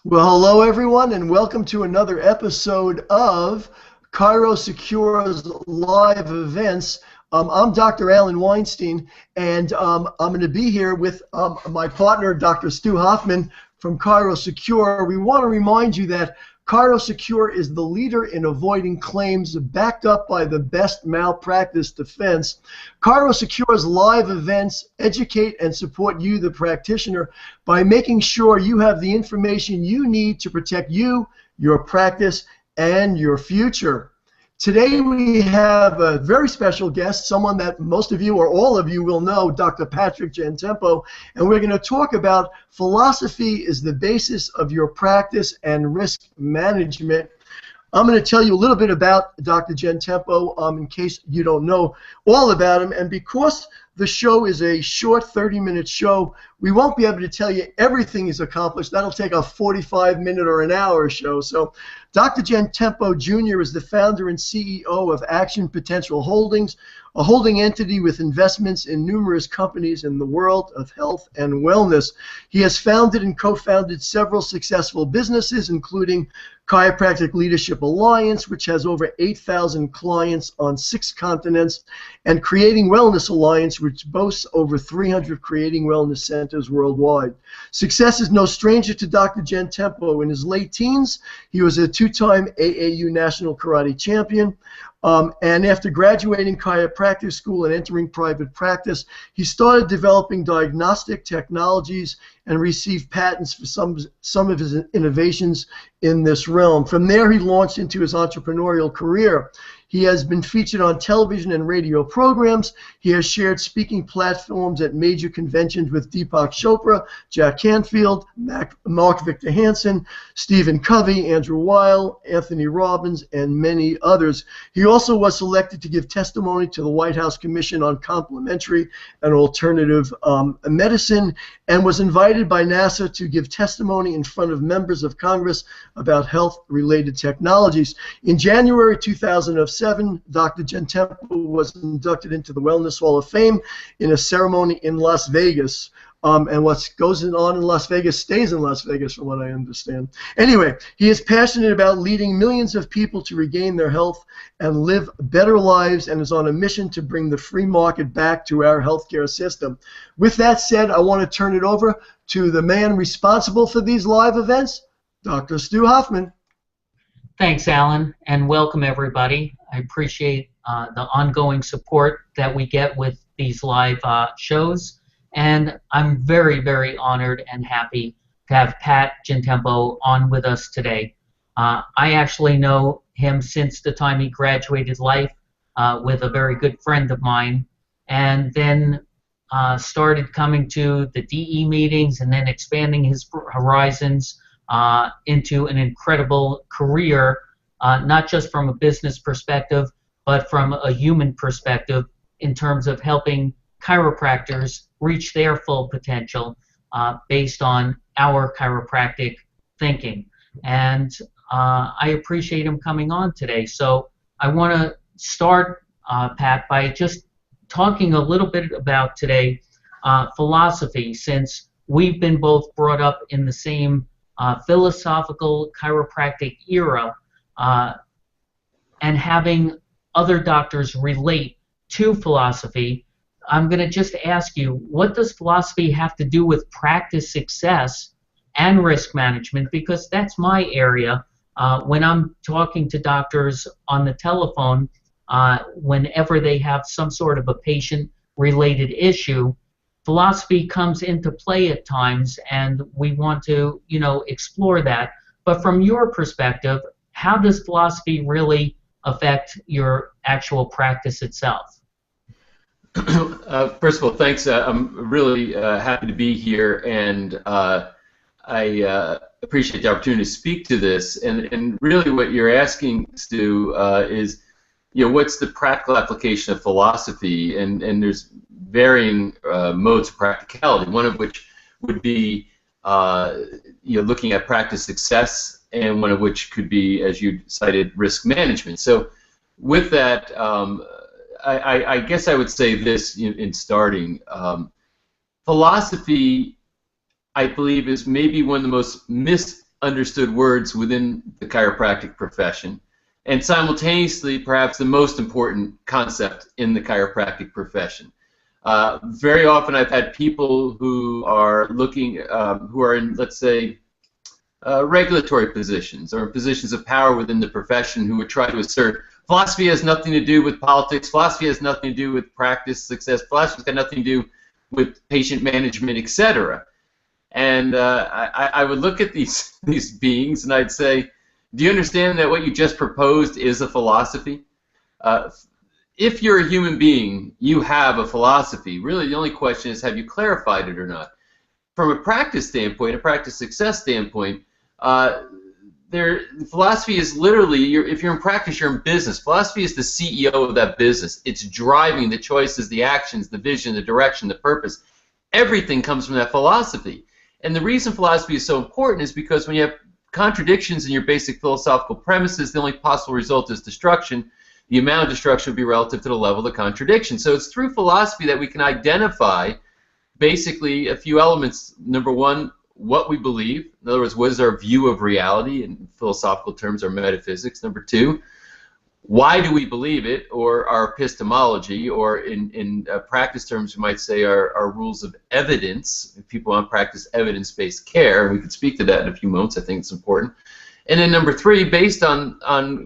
Well, hello everyone, and welcome to another episode of ChiroSecure's live events. I'm Dr. Alan Weinstein, and I'm going to be here with my partner, Dr. Stu Hoffman from ChiroSecure. We want to remind you that ChiroSecure is the leader in avoiding claims, backed up by the best malpractice defense. ChiroSecure's live events educate and support you, the practitioner, by making sure you have the information you need to protect you, your practice, and your future. Today we have a very special guest, someone that most of you or all of you will know, Dr. Patrick Gentempo, and we're going to talk about philosophy is the basis of your practice and risk management. I'm going to tell you a little bit about Dr. Gentempo in case you don't know all about him, and because the show is a short 30-minute show, we won't be able to tell you everything he's accomplished. That'll take a 45-minute or an hour show. So Dr. Gentempo Jr. is the founder and CEO of Action Potential Holdings, a holding entity with investments in numerous companies in the world of health and wellness. He has founded and co-founded several successful businesses, including Chiropractic Leadership Alliance, which has over 8,000 clients on 6 continents, and Creating Wellness Alliance, which boasts over 300 Creating Wellness centers worldwide. Success is no stranger to Dr. Gentempo. In his late teens, he was a 2-time AAU National Karate Champion. And after graduating chiropractic school and entering private practice, he started developing diagnostic technologies and received patents for some of his innovations in this realm. From there, he launched into his entrepreneurial career. He has been featured on television and radio programs. He has shared speaking platforms at major conventions with Deepak Chopra, Jack Canfield, Mark Victor Hansen, Stephen Covey, Andrew Weil, Anthony Robbins, and many others. He also was selected to give testimony to the White House Commission on Complementary and Alternative Medicine, and was invited by NASA to give testimony in front of members of Congress about health-related technologies. In January 2007, Dr. Gentempo was inducted into the Wellness Hall of Fame in a ceremony in Las Vegas. And what goes on in Las Vegas stays in Las Vegas, from what I understand. Anyway, he is passionate about leading millions of people to regain their health and live better lives, and is on a mission to bring the free market back to our healthcare system. With that said, I want to turn it over to the man responsible for these live events, Dr. Stu Hoffman. Thanks, Alan, and welcome everybody. I appreciate the ongoing support that we get with these live shows. And I'm very, very honored and happy to have Pat Gentempo on with us today. I actually know him since the time he graduated life with a very good friend of mine, and then started coming to the DE meetings and then expanding his horizons into an incredible career, not just from a business perspective, but from a human perspective in terms of helping chiropractors reach their full potential based on our chiropractic thinking. And I appreciate him coming on today. So I want to start, Pat, by just talking a little bit about today philosophy, since we've been both brought up in the same philosophical chiropractic era, and having other doctors relate to philosophy. I'm going to just ask you, what does philosophy have to do with practice success and risk management? Because that's my area. When I'm talking to doctors on the telephone, whenever they have some sort of a patient-related issue, philosophy comes into play at times, and we want to, explore that. But from your perspective, how does philosophy really affect your actual practice itself? First of all, thanks. I'm really happy to be here, and I appreciate the opportunity to speak to this. And really, what you're asking, Stu, is, what's the practical application of philosophy? And there's varying modes of practicality. One of which would be, looking at practice success, and one of which could be, as you cited, risk management. So, with that. I guess I would say this in starting. Philosophy, I believe, is maybe one of the most understood words within the chiropractic profession, and simultaneously perhaps the most important concept in the chiropractic profession. Very often I've had people who are looking, who are in, let's say, regulatory positions or positions of power within the profession, who would try to assert philosophy has nothing to do with politics, philosophy has nothing to do with practice success, philosophy's got nothing to do with patient management, etc. And I would look at these beings and I'd say, do you understand that what you just proposed is a philosophy? If you're a human being, you have a philosophy. Really, the only question is, have you clarified it or not? From a practice standpoint, a practice success standpoint, philosophy is literally, if you're in practice, you're in business. Philosophy is the CEO of that business. It's driving the choices, the actions, the vision, the direction, the purpose. Everything comes from that philosophy. And the reason philosophy is so important is because when you have contradictions in your basic philosophical premises, the only possible result is destruction. The amount of destruction would be relative to the level of the contradiction. So it's through philosophy that we can identify basically a few elements. Number one, what we believe. In other words, what is our view of reality? In philosophical terms, our metaphysics. Number two, why do we believe it, or our epistemology, or in practice terms, we might say our rules of evidence. If people want to practice evidence-based care, we could speak to that in a few moments. I think it's important. And then number three, based on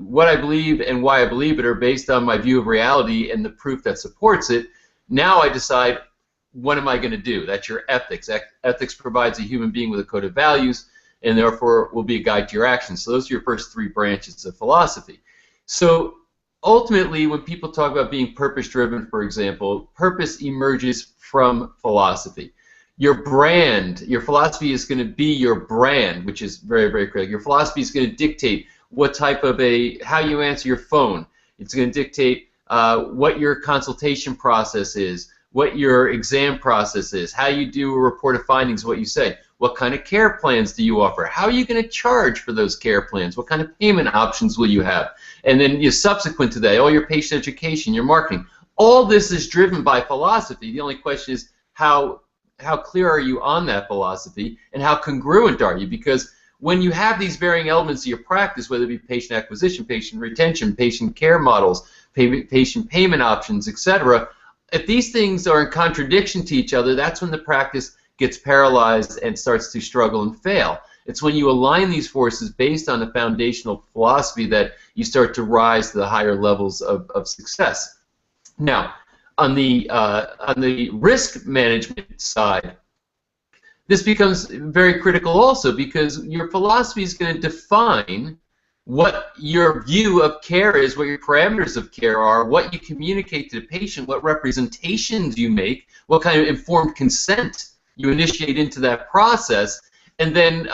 what I believe and why I believe it, or based on my view of reality and the proof that supports it, now I decide, what am I going to do? That's your ethics. Ethics provides a human being with a code of values, and therefore will be a guide to your actions. So those are your first three branches of philosophy. So ultimately, when people talk about being purpose-driven, for example, purpose emerges from philosophy. Your brand, your philosophy is going to be your brand, which is very, very critical. Your philosophy is going to dictate what type of how you answer your phone. It's going to dictate what your consultation process is, what your exam process is, how you do a report of findings, what you say. What kind of care plans do you offer? How are you going to charge for those care plans? What kind of payment options will you have? And then subsequent to that, all your patient education, your marketing. All this is driven by philosophy. The only question is how clear are you on that philosophy, and how congruent are you? Because when you have these varying elements of your practice, whether it be patient acquisition, patient retention, patient care models, patient payment options, etc., if these things are in contradiction to each other, that's when the practice gets paralyzed and starts to struggle and fail. It's when you align these forces based on a foundational philosophy that you start to rise to the higher levels of success. Now, on the risk management side, this becomes very critical also, because your philosophy is going to define what your view of care is, what your parameters of care are, what you communicate to the patient, what representations you make, what kind of informed consent you initiate into that process, and then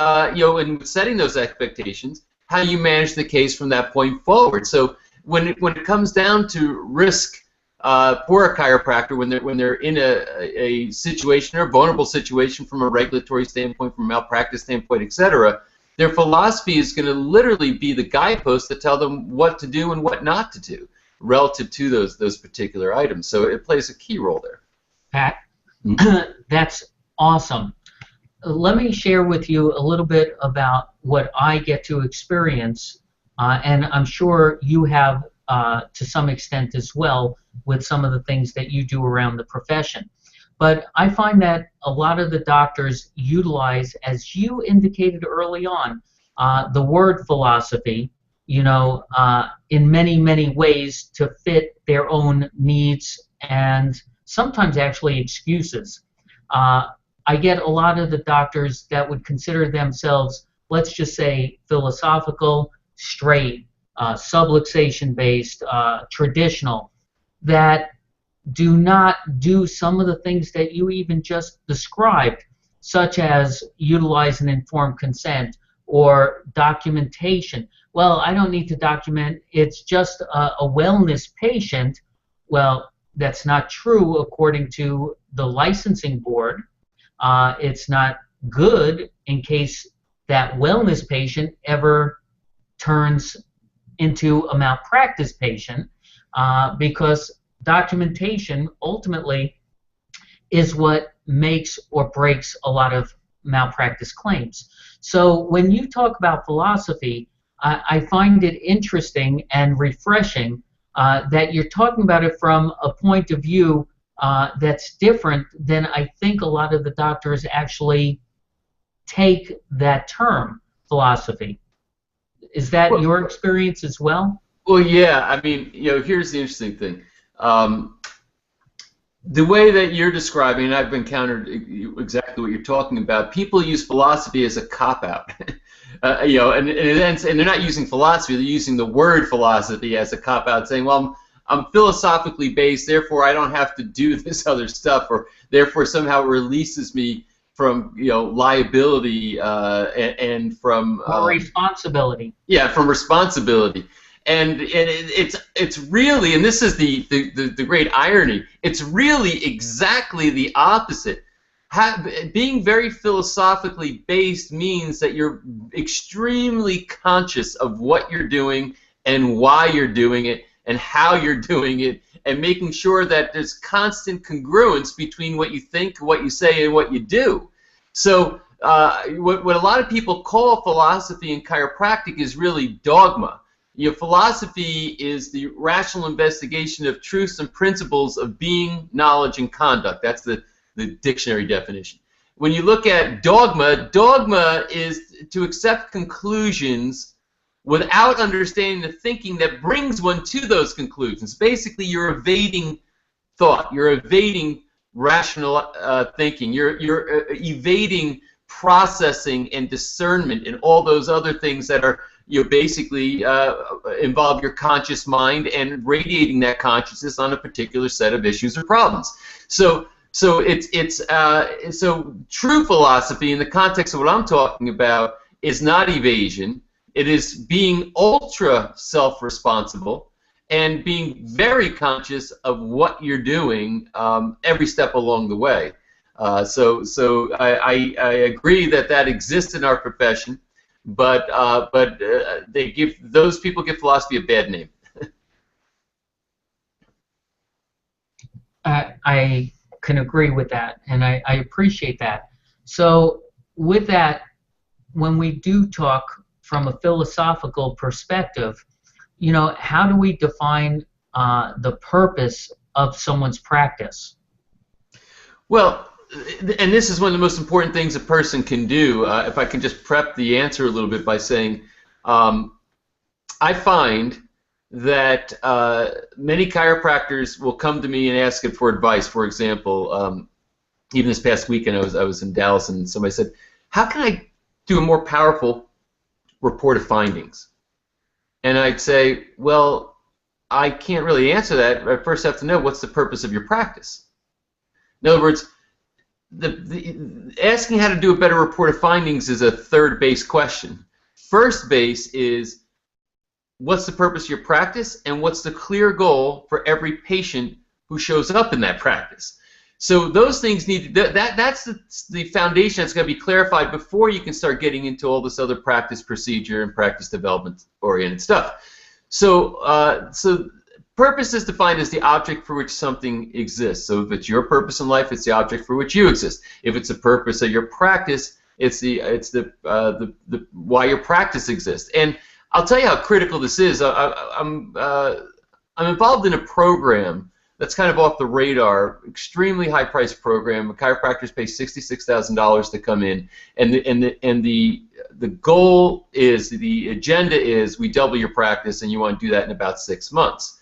in setting those expectations, how you manage the case from that point forward. So when it comes down to risk for a chiropractor, when they're in a situation, or a vulnerable situation from a regulatory standpoint, from a malpractice standpoint, etc., their philosophy is going to literally be the guidepost to tell them what to do and what not to do relative to those particular items. So it plays a key role there. Pat, that's awesome. Let me share with you a little bit about what I get to experience, and I'm sure you have to some extent as well with some of the things that you do around the profession. But I find that a lot of the doctors utilize, as you indicated early on, the word philosophy, in many, many ways to fit their own needs and sometimes actually excuses. I get a lot of the doctors that would consider themselves, let's just say, philosophical, straight, subluxation-based, traditional, that do not do some of the things that you even just described, such as utilize an informed consent or documentation. Well, I don't need to document. It's just a wellness patient. Well, that's not true according to the licensing board. It's not good in case that wellness patient ever turns into a malpractice patient, because documentation ultimately is what makes or breaks a lot of malpractice claims. So when you talk about philosophy, I find it interesting and refreshing that you're talking about it from a point of view that's different than I think a lot of the doctors actually take that term, philosophy. Is that your experience as well? Well, yeah. I mean, here's the interesting thing. The way that you're describing, and I've encountered exactly what you're talking about, people use philosophy as a cop-out. And they're not using philosophy, they're using the word philosophy as a cop-out, saying, well, I'm philosophically based, therefore I don't have to do this other stuff, or therefore somehow it releases me from liability and from responsibility. Yeah, from responsibility. And it's really, and this is the great irony, it's really exactly the opposite. Being very philosophically based means that you're extremely conscious of what you're doing and why you're doing it and how you're doing it, and making sure that there's constant congruence between what you think, what you say, and what you do. So what a lot of people call philosophy in chiropractic is really dogma. Philosophy is the rational investigation of truths and principles of being, knowledge, and conduct. That's the dictionary definition. When you look at dogma, dogma is to accept conclusions without understanding the thinking that brings one to those conclusions. Basically, you're evading thought. You're evading rational thinking. You're evading processing and discernment and all those other things that are basically involve your conscious mind and radiating that consciousness on a particular set of issues or problems. So true philosophy in the context of what I'm talking about is not evasion. It is being ultra self-responsible and being very conscious of what you're doing every step along the way. So I agree that exists in our profession. But those people give philosophy a bad name. I can agree with that, and I appreciate that. So with that, when we do talk from a philosophical perspective, how do we define the purpose of someone's practice? Well, and this is one of the most important things a person can do. If I can just prep the answer a little bit by saying, I find that many chiropractors will come to me and ask it for advice. For example, even this past weekend I was in Dallas and somebody said, how can I do a more powerful report of findings? And I'd say, well, I can't really answer that. I first have to know what's the purpose of your practice. In other words, asking how to do a better report of findings is a third base question. First base is what's the purpose of your practice and what's the clear goal for every patient who shows up in that practice. So those things need to, that's the foundation that's going to be clarified before you can start getting into all this other practice procedure and practice development oriented stuff. So purpose is defined as the object for which something exists. So if it's your purpose in life, it's the object for which you exist. If it's the purpose of your practice, it's the why your practice exists. And I'll tell you how critical this is. I'm involved in a program that's kind of off the radar, extremely high-priced program. Chiropractors pay $66,000 to come in, and the goal is, the agenda is, we double your practice, and you want to do that in about 6 months.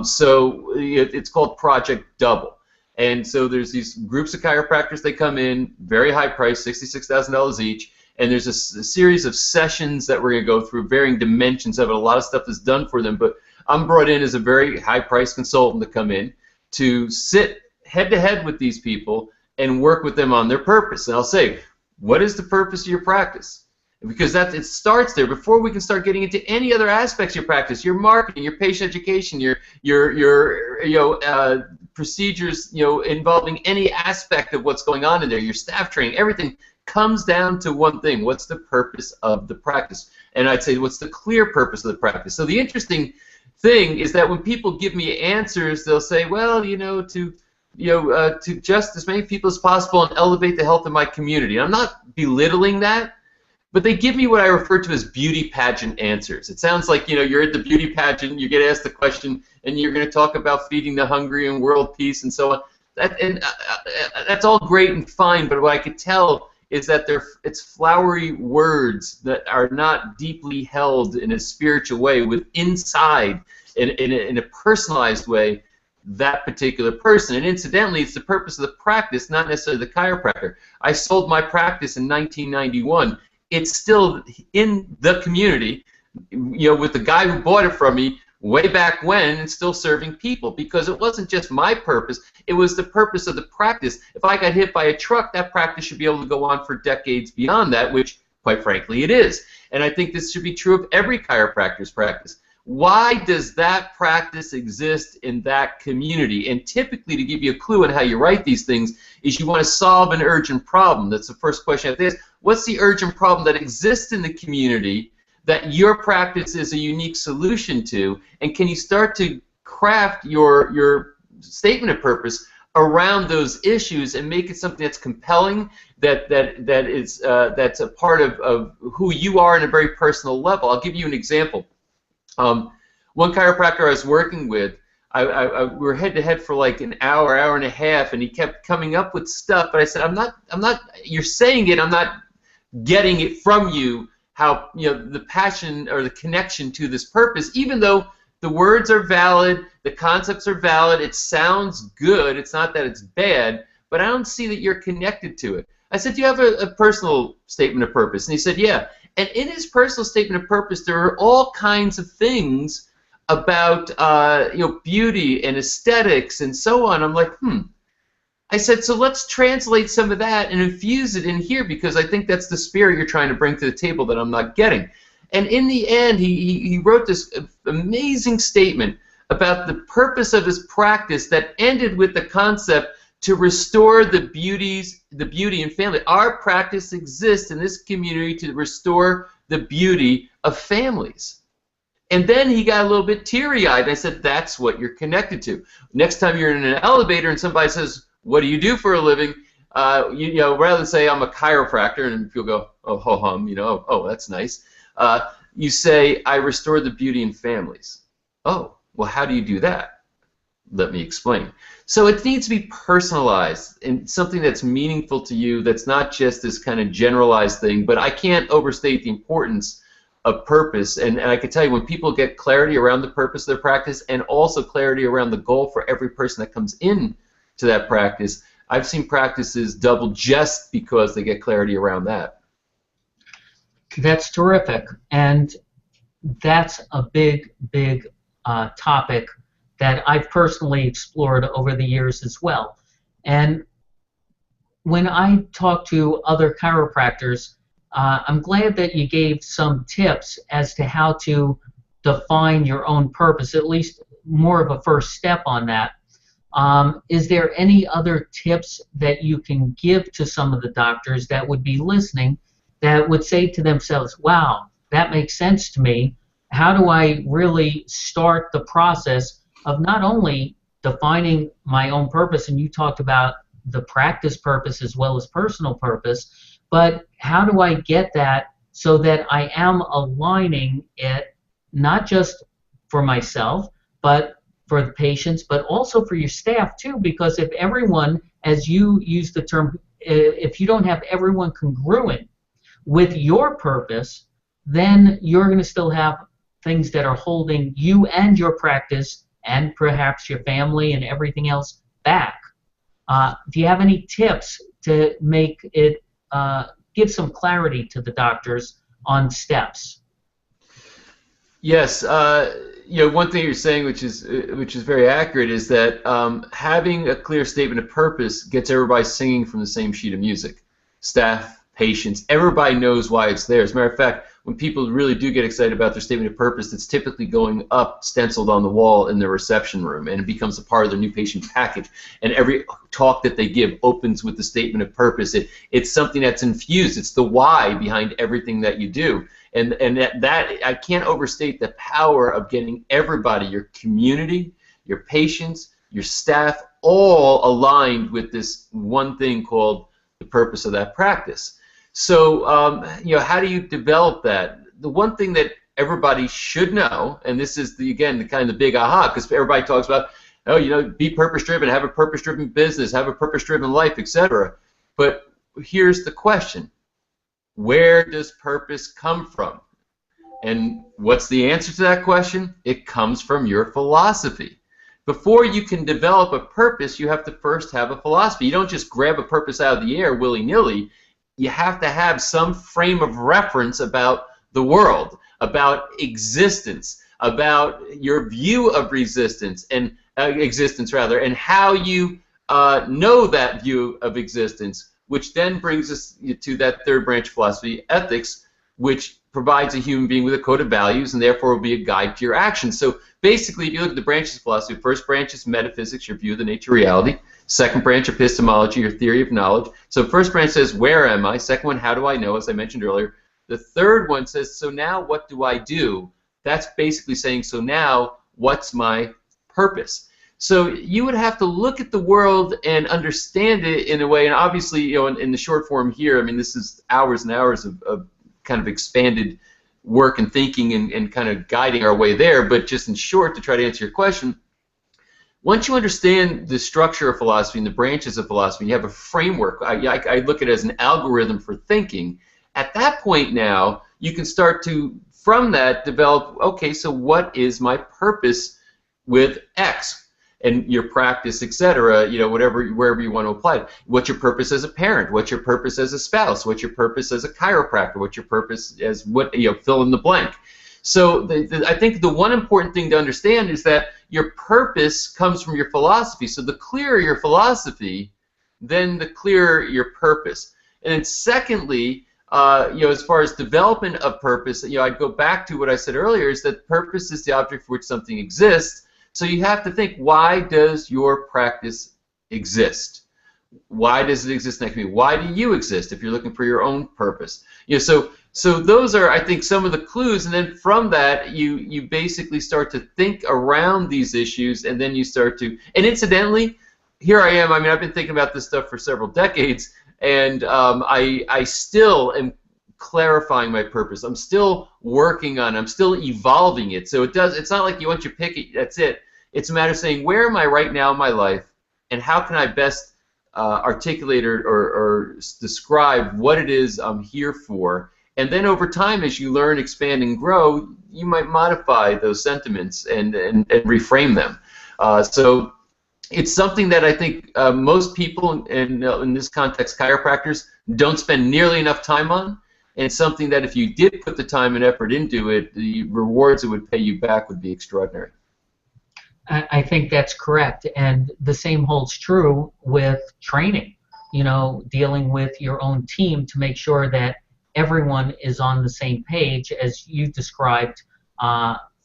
So it's called Project Double. And so there's these groups of chiropractors, they come in, very high price, $66,000 each, and there's a series of sessions that we're going to go through, varying dimensions of it. A lot of stuff is done for them, but I'm brought in as a very high-priced consultant to come in to sit head-to-head with these people and work with them on their purpose. And I'll say, what is the purpose of your practice? Because it starts there before we can start getting into any other aspects of your practice, your marketing, your patient education, your procedures, involving any aspect of what's going on in there, your staff training, everything comes down to one thing: what's the purpose of the practice? And I'd say, what's the clear purpose of the practice? So the interesting thing is that when people give me answers, they'll say, well, to to just as many people as possible and elevate the health of my community. I'm not belittling that, but they give me what I refer to as beauty pageant answers. It sounds like, you're at the beauty pageant, you get asked the question, and you're going to talk about feeding the hungry and world peace and so on. That's all great and fine, but what I could tell is that it's flowery words that are not deeply held in a spiritual way, with inside, in a personalized way, that particular person. And incidentally, it's the purpose of the practice, not necessarily the chiropractor. I sold my practice in 1991. It's still in the community, with the guy who bought it from me way back when, and still serving people, because it wasn't just my purpose, it was the purpose of the practice. If I got hit by a truck, that practice should be able to go on for decades beyond that, which, quite frankly, it is. And I think this should be true of every chiropractor's practice. Why does that practice exist in that community? And typically, to give you a clue on how you write these things, is you want to solve an urgent problem. That's the first question I have to ask. What's the urgent problem that exists in the community that your practice is a unique solution to? And can you start to craft your statement of purpose around those issues and make it something that's compelling, that's a part of who you are on a very personal level? I'll give you an example. One chiropractor I was working with, we were head to head for like an hour and a half, and he kept coming up with stuff. But I said, I'm not. You're saying it. I'm not getting it from you. How the passion or the connection to this purpose, even though the words are valid, the concepts are valid, it sounds good. It's not that it's bad, but I don't see that you're connected to it. I said, do you have a personal statement of purpose? And he said, yeah. And in his personal statement of purpose, there are all kinds of things about beauty and aesthetics and so on. I'm like, I said, so let's translate some of that and infuse it in here, because I think that's the spirit you're trying to bring to the table that I'm not getting. And in the end, he wrote this amazing statement about the purpose of his practice that ended with the concept to restore the beauty in family. Our practice exists in this community to restore the beauty of families. And then he got a little bit teary-eyed. I said, that's what you're connected to. Next time you're in an elevator and somebody says, what do you do for a living? Rather than say, I'm a chiropractor, and people go, oh, ho-hum, oh, that's nice. You say, I restore the beauty in families. Oh, well, how do you do that? Let me explain. So it needs to be personalized and something that's meaningful to you, that's not just this kind of generalized thing. But I can't overstate the importance of purpose. And I can tell you, when people get clarity around the purpose of their practice, and also clarity around the goal for every person that comes in to that practice, I've seen practices double just because they get clarity around that. That's terrific. And that's a big topic that I've personally explored over the years as well. And when I talk to other chiropractors, I'm glad that you gave some tips as to how to define your own purpose, at least more of a first step on that. Is there any other tips that you can give to some of the doctors that would be listening that would say to themselves, wow, that makes sense to me. How do I really start the process of not only defining my own purpose, and you talked about the practice purpose as well as personal purpose, but how do I get that so that I am aligning it not just for myself, but for the patients, but also for your staff too? Because if everyone, as you use the term, if you don't have everyone congruent with your purpose, then you're going to still have things that are holding you and your practice and perhaps your family and everything else back. Do you have any tips to make it, give some clarity to the doctors on steps? Yes. One thing you're saying, which is very accurate, is that having a clear statement of purpose gets everybody singing from the same sheet of music. Staff, patients, everybody knows why it's there. As a matter of fact, when people really do get excited about their statement of purpose, it's typically going up stenciled on the wall in their reception room, and it becomes a part of their new patient package. And every talk that they give opens with the statement of purpose. It's something that's infused. It's the why behind everything that you do. And that I can't overstate the power of getting everybody, your community, your patients, your staff, all aligned with this one thing called the purpose of that practice. So, how do you develop that? The one thing that everybody should know, and this is again the kind of the big aha, because everybody talks about, oh, be purpose-driven, have a purpose-driven business, have a purpose-driven life, etc. But here's the question: where does purpose come from? And what's the answer to that question? It comes from your philosophy. Before you can develop a purpose, you have to first have a philosophy. You don't just grab a purpose out of the air willy-nilly. You have to have some frame of reference about the world, about existence, about your view of existence, and and how you know that view of existence, which then brings us to that third branch of philosophy, ethics, which provides a human being with a code of values and therefore will be a guide to your actions. So basically, if you look at the branches of philosophy, first branch is metaphysics, your view of the nature of reality. Second branch, epistemology, your theory of knowledge. So first branch says, where am I? Second one, how do I know, as I mentioned earlier. The third one says, so now what do I do? That's basically saying, so now what's my purpose? So you would have to look at the world and understand it in a way, and obviously, in the short form here, I mean, this is hours and hours of kind of expanded work and thinking and kind of guiding our way there, but just in short, to try to answer your question, once you understand the structure of philosophy and the branches of philosophy, you have a framework. I look at it as an algorithm for thinking. At that point now, you can start to, from that, develop, okay, so what is my purpose with X? And your practice, etc., wherever you want to apply it. What's your purpose as a parent? What's your purpose as a spouse? What's your purpose as a chiropractor? What's your purpose as fill in the blank. So I think the one important thing to understand is that your purpose comes from your philosophy. So the clearer your philosophy, then the clearer your purpose. And then secondly, as far as development of purpose, I'd go back to what I said earlier, is that purpose is the object for which something exists. So you have to think, why does your practice exist? Why does it exist in that community? Why do you exist if you're looking for your own purpose? So those are, I think, some of the clues, and then from that, you basically start to think around these issues, and then you start to, and incidentally, here I am, I mean, I've been thinking about this stuff for several decades, and I still am clarifying my purpose. I'm still working on it. I'm still evolving it. So it's not like once you pick it, that's it. It's a matter of saying, where am I right now in my life, and how can I best articulate or describe what it is I'm here for. And then over time, as you learn, expand, and grow, you might modify those sentiments and reframe them. So it's something that I think most people, in this context, chiropractors, don't spend nearly enough time on. And it's something that if you did put the time and effort into it, the rewards it would pay you back would be extraordinary. I think that's correct, and the same holds true with training. Dealing with your own team to make sure that everyone is on the same page, as you described,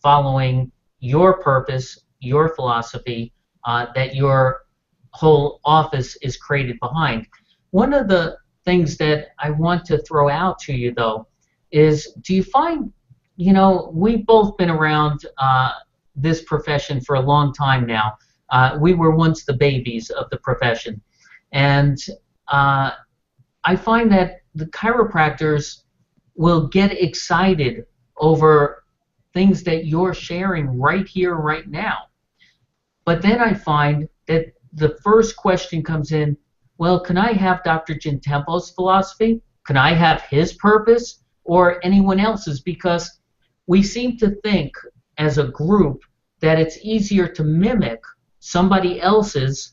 following your purpose, your philosophy, that your whole office is created behind. One of the things that I want to throw out to you, though, is, do you find, we've both been around this profession for a long time now. We were once the babies of the profession. And I find that the chiropractors will get excited over things that you're sharing right here, right now. But then I find that the first question comes in, well, can I have Dr. Gentempo's philosophy? Can I have his purpose or anyone else's? Because we seem to think as a group that it's easier to mimic somebody else's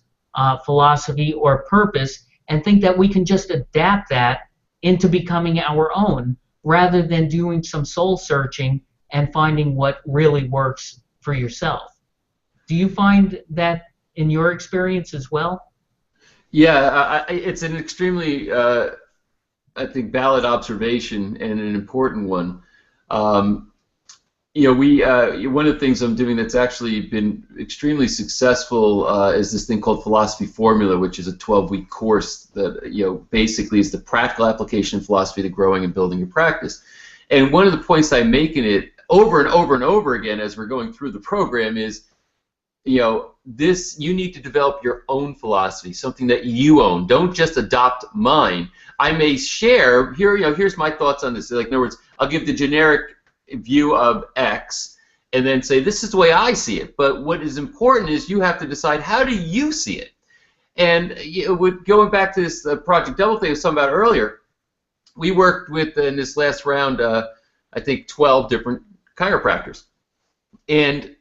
philosophy or purpose and think that we can just adapt that into becoming our own rather than doing some soul searching and finding what really works for yourself. Do you find that in your experience as well? Yeah, it's an extremely, I think, valid observation and an important one. One of the things I'm doing that's actually been extremely successful is this thing called Philosophy Formula, which is a 12-week course that basically is the practical application of philosophy to growing and building your practice. And one of the points I make in it over and over and over again as we're going through the program is, this, you need to develop your own philosophy, something that you own. Don't just adopt mine. I may share here. Here's my thoughts on this. Like, in other words, I'll give the generic view of X, and then say this is the way I see it. But what is important is you have to decide, how do you see it. And going back to this Project Double thing I was talking about earlier, we worked with, in this last round, I think 12 different chiropractors. And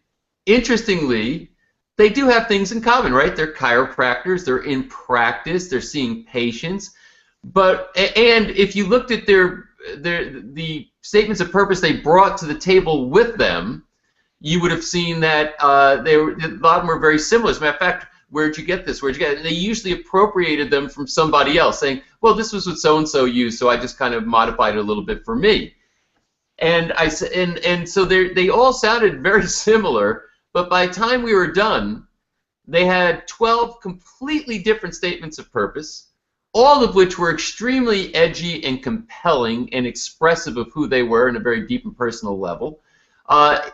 interestingly, they do have things in common, right? They're chiropractors, they're in practice, they're seeing patients. And if you looked at the statements of purpose they brought to the table with them, you would have seen that a lot of them were very similar. As a matter of fact, where'd you get this? Where'd you get it? And they usually appropriated them from somebody else, saying, well, this was what so-and-so used, so I just kind of modified it a little bit for me. And so they all sounded very similar, but by the time we were done, they had 12 completely different statements of purpose, all of which were extremely edgy and compelling and expressive of who they were in a very deep and personal level.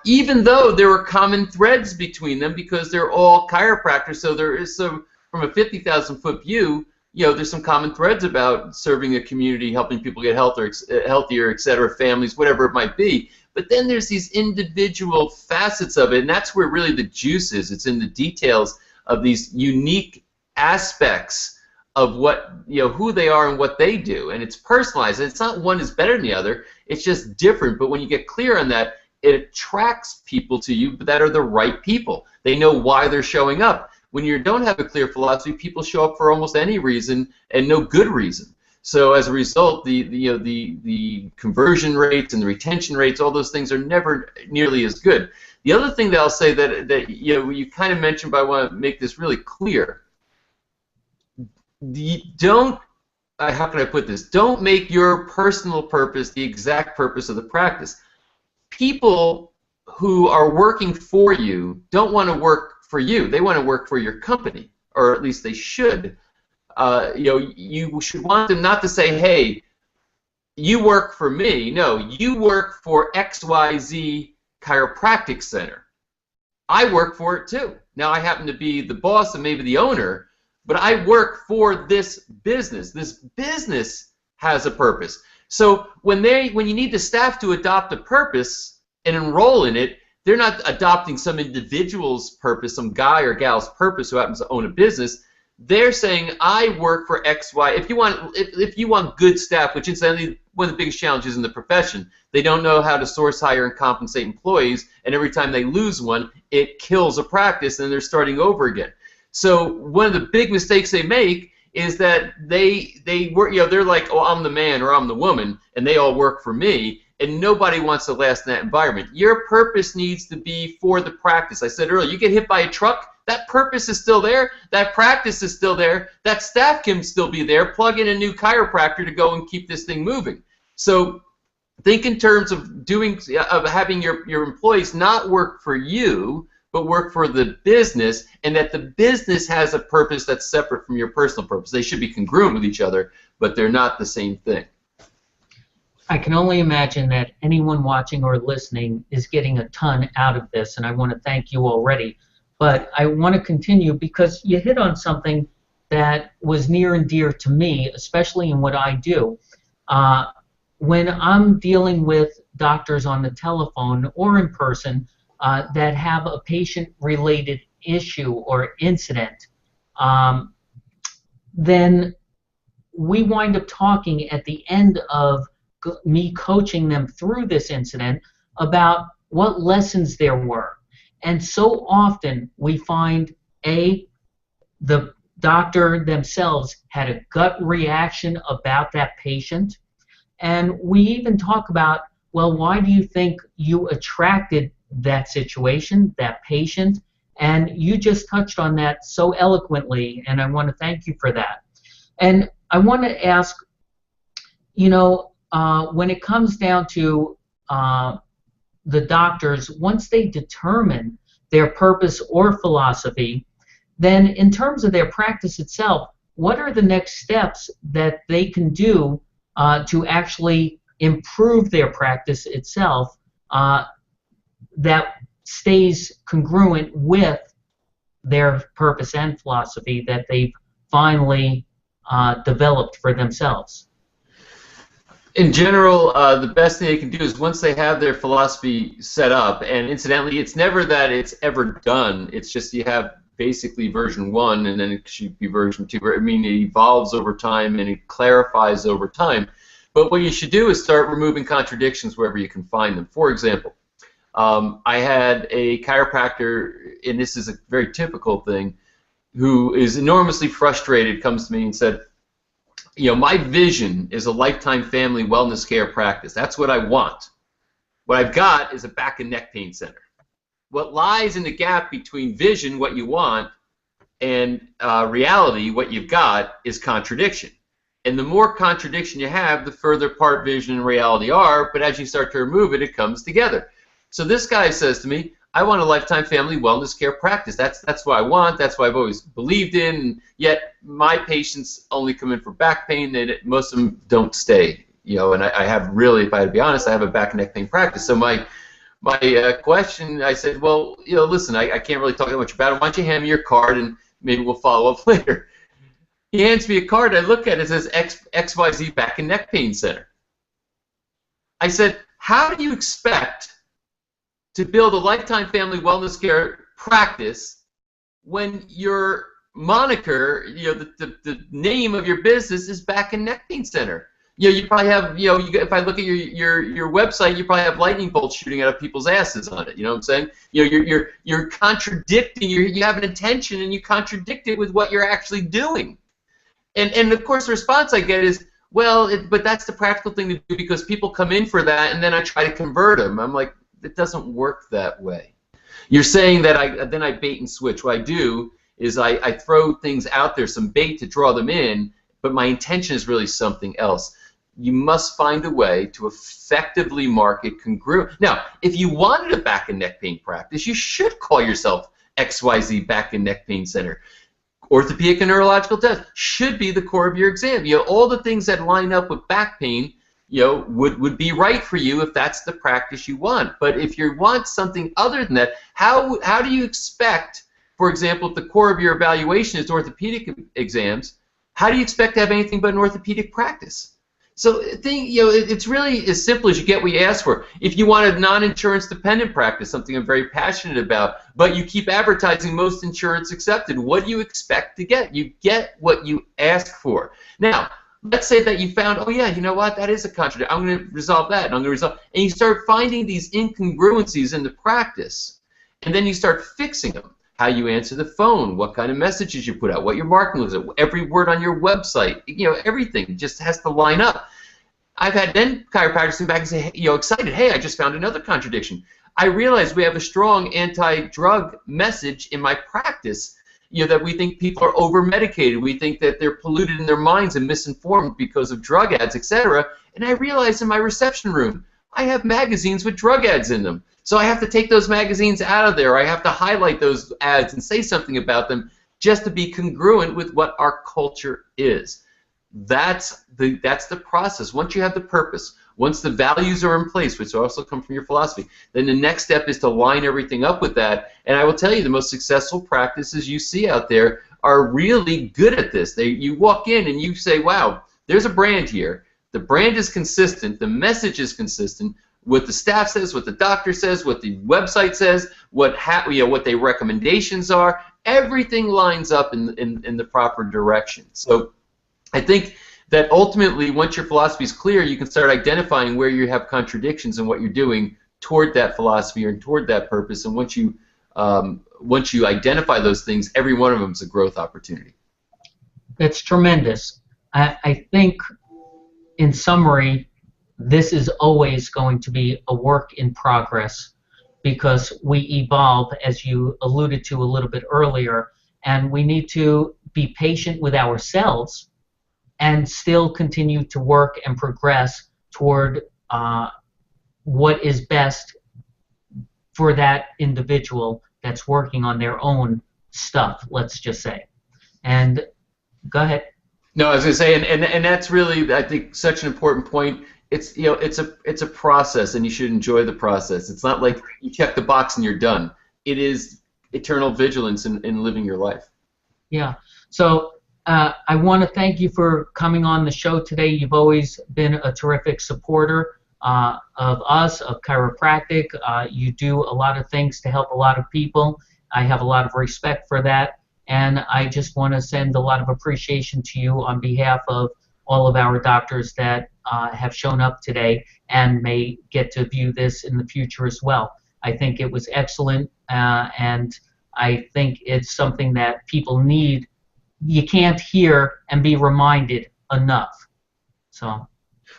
Even though there were common threads between them, because they're all chiropractors, so there is some, from a 50,000-foot view, there's some common threads about serving a community, helping people get healthier, etc., families, whatever it might be. But then there's these individual facets of it, and that's where really the juice is. It's in the details of these unique aspects of what, who they are and what they do, and it's personalized. And it's not one is better than the other. It's just different. But when you get clear on that, it attracts people to you that are the right people. They know why they're showing up. When you don't have a clear philosophy, people show up for almost any reason and no good reason. So as a result, the conversion rates and the retention rates, all those things are never nearly as good. The other thing that I'll say that you kind of mentioned, but I want to make this really clear. How can I put this? Don't make your personal purpose the exact purpose of the practice. People who are working for you don't want to work for you. They want to work for your company, or at least they should. You should want them not to say, hey, you work for me. No, you work for XYZ Chiropractic Center. I work for it too. Now, I happen to be the boss and maybe the owner, but I work for this business. This business has a purpose. So when you need the staff to adopt a purpose and enroll in it, they're not adopting some individual's purpose, some guy or gal's purpose who happens to own a business. They're saying, I work for XY. If you want good staff, which incidentally one of the biggest challenges in the profession, they don't know how to source, hire, and compensate employees, and every time they lose one, it kills a practice, and they're starting over again. So one of the big mistakes they make is that they work, they're like, oh, I'm the man or I'm the woman, and they all work for me, and nobody wants to last in that environment. Your purpose needs to be for the practice. I said earlier, you get hit by a truck, that purpose is still there, that practice is still there, that staff can still be there. Plug in a new chiropractor to go and keep this thing moving. So think in terms of having your employees not work for you, but work for the business, and that the business has a purpose that's separate from your personal purpose. They should be congruent with each other, but they're not the same thing. I can only imagine that anyone watching or listening is getting a ton out of this, and I want to thank you already. But I want to continue because you hit on something that was near and dear to me, especially in what I do. When I'm dealing with doctors on the telephone or in person, that have a patient-related issue or incident, then we wind up talking at the end of me coaching them through this incident about what lessons there were. And so often we find, the doctor themselves had a gut reaction about that patient, and we even talk about, well, why do you think you attracted that situation, that patient? And you just touched on that so eloquently, and I want to thank you for that. And I want to ask, when it comes down to the doctors, once they determine their purpose or philosophy, then in terms of their practice itself, what are the next steps that they can do to actually improve their practice itself that stays congruent with their purpose and philosophy that they've finally developed for themselves? In general, the best thing they can do is once they have their philosophy set up, and incidentally, it's never that it's ever done. It's just you have basically version 1, and then it should be version 2. I mean, it evolves over time, and it clarifies over time. But what you should do is start removing contradictions wherever you can find them. For example, I had a chiropractor, and this is a very typical thing, who is enormously frustrated, comes to me and said, you know, my vision is a lifetime family wellness care practice. That's what I want. What I've got is a back and neck pain center. What lies in the gap between vision, what you want, and reality, what you've got, is contradiction. And the more contradiction you have, the further apart vision and reality are, but as you start to remove it, it comes together. So this guy says to me, I want a lifetime family wellness care practice. That's what I want. That's what I've always believed in. And yet my patients only come in for back pain. Most of them don't stay. You know, and I have really, if I had to be honest, I have a back and neck pain practice. So my question, I said, well, you know, listen, I can't really talk that much about it. Why don't you hand me your card and maybe we'll follow up later. He hands me a card. I look at it. It says XYZ Back and Neck Pain Center. I said, how do you expect to build a lifetime family wellness care practice when your moniker, you know, the name of your business is Back and Neck Pain Center? You know, you probably have, you know, if I look at your website, you probably have lightning bolts shooting out of people's asses on it. You know what I'm saying? You know, you're contradicting. You have an intention and you contradict it with what you're actually doing. And of course, the response I get is, well, but that's the practical thing to do because people come in for that, and then I try to convert them. I'm like, it doesn't work that way. You're saying that I bait and switch. What I do is I throw things out there, some bait to draw them in, but my intention is really something else. You must find a way to effectively market congruent. Now, if you wanted a back and neck pain practice, you should call yourself XYZ Back and Neck Pain Center. Orthopedic and neurological tests should be the core of your exam. You know, all the things that line up with back pain, you know, would be right for you if that's the practice you want. But if you want something other than that, how do you expect, for example, if the core of your evaluation is orthopedic exams, how do you expect to have anything but an orthopedic practice? So you know, it's really as simple as you get what you ask for. If you want a non-insurance dependent practice, something I'm very passionate about, but you keep advertising most insurance accepted, what do you expect to get? You get what you ask for. Now, let's say that you found, oh yeah, you know what, that is a contradiction. I'm going to resolve that, and I'm going to resolve, and you start finding these incongruencies in the practice, and then you start fixing them. How you answer the phone, what kind of messages you put out, what your marketing looks like, every word on your website, you know, everything just has to line up. I've had then chiropractors come back and say, you know, excited, hey, I just found another contradiction. I realize we have a strong anti-drug message in my practice, you know, that we think people are over-medicated, we think that they're polluted in their minds and misinformed because of drug ads, etc. And I realize in my reception room, I have magazines with drug ads in them. So I have to take those magazines out of there. I have to highlight those ads and say something about them just to be congruent with what our culture is. That's the process. Once you have the purpose, once the values are in place, which also come from your philosophy, then the next step is to line everything up with that. And I will tell you, the most successful practices you see out there are really good at this. You walk in and you say, wow, there's a brand here. The brand is consistent. The message is consistent. What the staff says, what the doctor says, what the website says, what their recommendations are, everything lines up in the proper direction. So I think that ultimately, once your philosophy is clear, you can start identifying where you have contradictions in what you're doing toward that philosophy or toward that purpose. And once you identify those things, every one of them is a growth opportunity. That's tremendous. I think, in summary, this is always going to be a work in progress because we evolve, as you alluded to a little bit earlier, and we need to be patient with ourselves and still continue to work and progress toward what is best for that individual that's working on their own stuff, let's just say. And go ahead. No, I was going to say, and that's really, I think, such an important point. It's, you know, it's a process, and you should enjoy the process. It's not like you check the box and you're done. It is eternal vigilance in living your life. Yeah. So I want to thank you for coming on the show today. You've always been a terrific supporter of us, of chiropractic. You do a lot of things to help a lot of people. I have a lot of respect for that, and I just want to send a lot of appreciation to you on behalf of all of our doctors that have shown up today and may get to view this in the future as well. I think it was excellent, and I think it's something that people need. You can't hear and be reminded enough. So.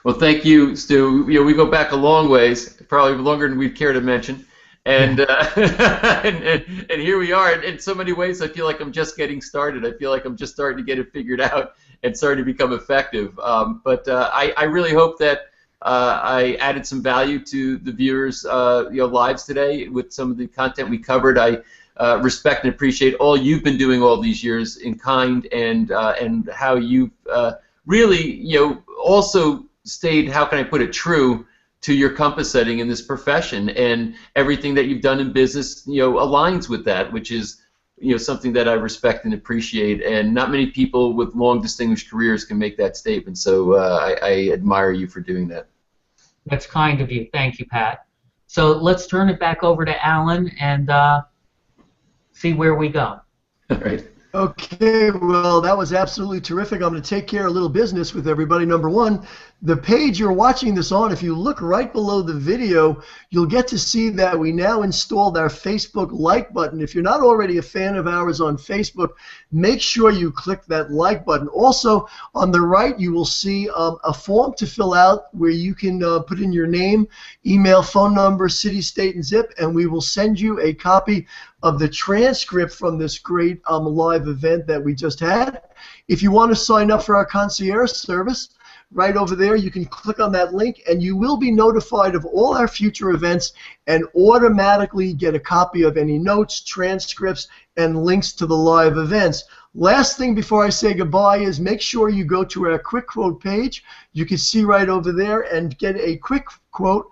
Well, thank you, Stu. We go back a long ways, probably longer than we'd care to mention, and and here we are. In so many ways, I feel like I'm just getting started. I feel like I'm just starting to get it figured out and starting to become effective. But I really hope that I added some value to the viewers' lives today with some of the content we covered. I respect and appreciate all you've been doing all these years in kind, and how you've really also stayed, how can I put it, true to your compass setting in this profession, and everything that you've done in business aligns with that, which is something that I respect and appreciate, and not many people with long distinguished careers can make that statement. So I admire you for doing that. That's kind of you. Thank you, Pat. So let's turn it back over to Alan and see where we go. All right. Okay, well, that was absolutely terrific. I'm going to take care of a little business with everybody. Number one, the page you're watching this on, if you look right below the video, you'll get to see that we now installed our Facebook like button. If you're not already a fan of ours on Facebook, make sure you click that like button. Also, on the right, you will see a form to fill out where you can put in your name, email, phone number, city, state, and zip, and we will send you a copy of the transcript from this great live event that we just had. If you want to sign up for our concierge service, right over there, you can click on that link, and you will be notified of all our future events and automatically get a copy of any notes, transcripts, and links to the live events. Last thing before I say goodbye is make sure you go to our quick quote page. You can see right over there and get a quick quote.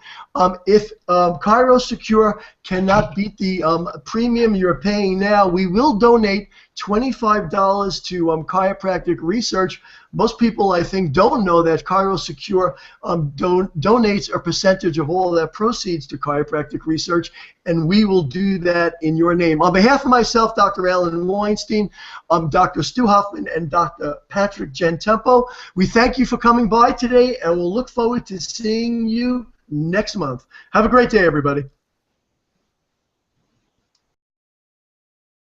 If ChiroSecure cannot beat the premium you're paying now, we will donate $25 to chiropractic research. Most people, I think, don't know that ChiroSecure donates a percentage of all that proceeds to chiropractic research, and we will do that in your name. On behalf of myself, Dr. Alan Weinstein, Dr. Stu Hoffman, and Dr. Patrick Gentempo, we thank you for coming by today, and we'll look forward to seeing you next month. Have a great day, everybody.